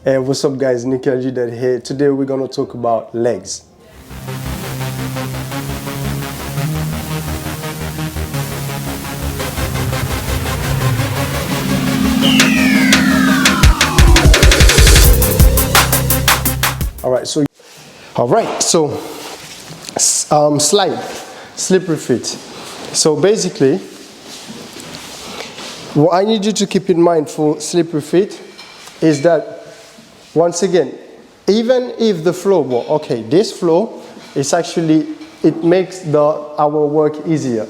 Hey, what's up guys, Yudat here. Today we're going to talk about legs. Alright, so slide, slippery feet. So basically, what I need you to keep in mind for slippery feet is that, once again, even if the flow, well, okay, this flow is actually, it makes our work easier,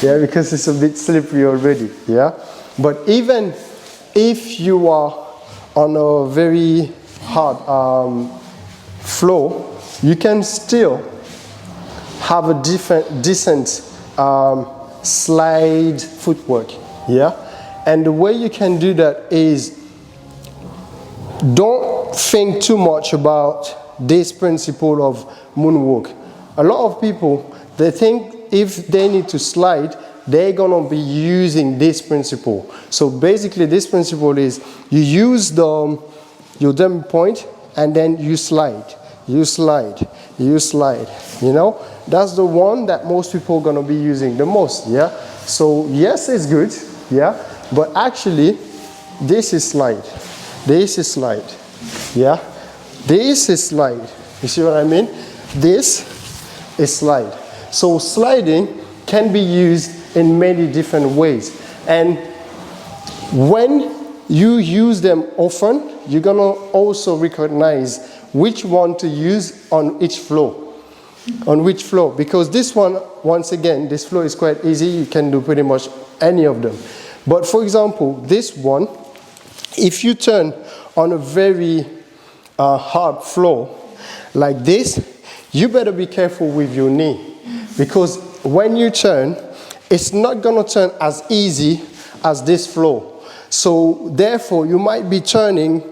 yeah, because it's a bit slippery already, yeah. But even if you are on a very hard flow, you can still have a decent slide footwork, yeah. And the way you can do that is, don't think too much about this principle of moonwalk. A lot of people, they think if they need to slide, they're gonna be using this principle. So basically this principle is, you use your dummy point and then you slide, you slide, you slide, you know? That's the one that most people are gonna be using the most, yeah? So yes, it's good, yeah? But actually, this is slide. This is slide, yeah? This is slide. You see what I mean? This is slide. So sliding can be used in many different ways. And when you use them often, you're gonna also recognize which one to use on each flow. On which flow, because this one, once again, this flow is quite easy. You can do pretty much any of them. But for example, this one, if you turn on a very hard flow like this, you better be careful with your knee, because when you turn, it's not gonna turn as easy as this flow. So therefore, you might be turning,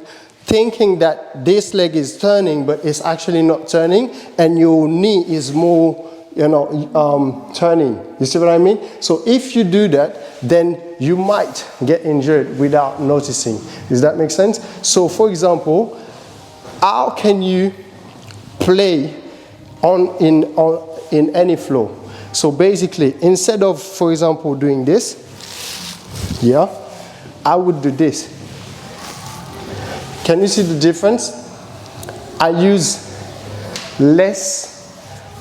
thinking that this leg is turning, but it's actually not turning, and your knee is more, you know, turning. You see what I mean? So if you do that, then you might get injured without noticing. Does that make sense? So for example, how can you play in any flow? So basically, instead of, for example, doing this, yeah, I would do this. Can you see the difference? I use less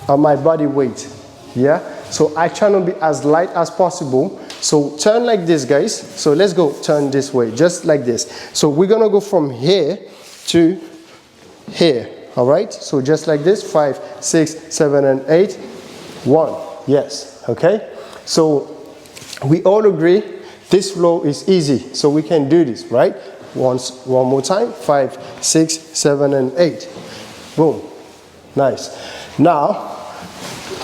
of my body weight, yeah? So I try to be as light as possible. So turn like this, guys. So let's go turn this way, just like this. So we're gonna go from here to here, all right? So just like this, 5, 6, 7, and 8. 1, yes, okay? So we all agree this flow is easy, so we can do this, right? One more time, 5, 6, 7, and 8. Boom, nice. Now,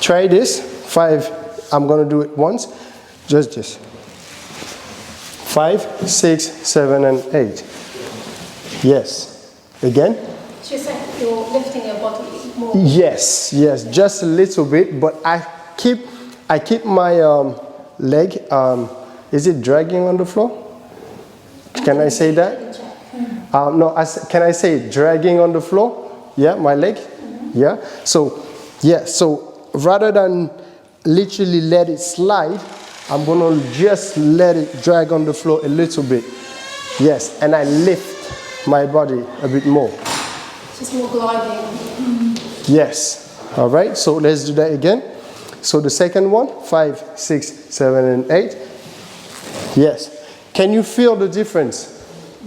try this, 5, I'm gonna do it once, just this. 5, 6, 7, and 8. Yes, again. So you're saying you're lifting your body more? Yes, yes, just a little bit, but I keep my leg, is it dragging on the floor? Can I say that? No, can I say dragging on the floor? Yeah, my leg? Yeah? So, yeah, so rather than literally let it slide, I'm gonna just let it drag on the floor a little bit. Yes, and I lift my body a bit more. Just more gliding. Yes, all right, so let's do that again. So the second one, 5, 6, 7, and 8. Yes. Can you feel the difference?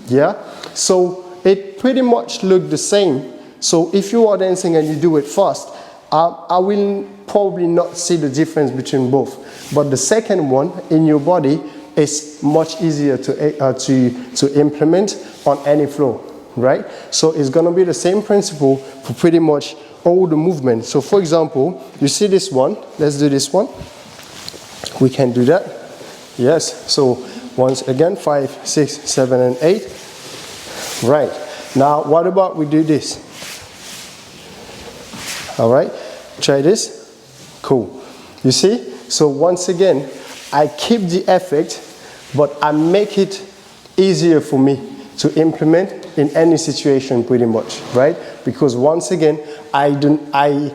Yeah? So it pretty much look the same. So if you are dancing and you do it fast, I will probably not see the difference between both. But the second one in your body is much easier to implement on any flow, right? So it's gonna be the same principle for pretty much all the movements. So for example, you see this one, let's do this one. We can do that. Yes, so once again, 5, 6, 7, and 8. Right. Now, what about we do this? All right. Try this. Cool. You see? So once again, I keep the effect, but I make it easier for me to implement in any situation pretty much, right? Because once again, I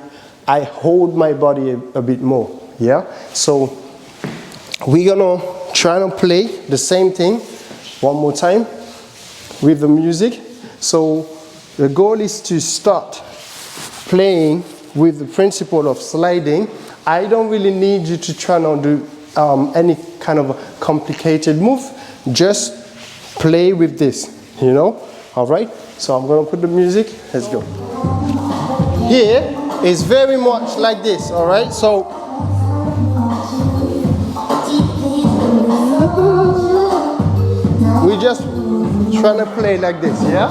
hold my body a bit more, yeah? So we're gonna try to play the same thing one more time with the music. So the goal is to start playing with the principle of sliding. I don't really need you to try to do any kind of a complicated move. Just play with this, you know? All right? So I'm gonna put the music, let's go. Here is very much like this, all right? So we just trying to play like this, yeah?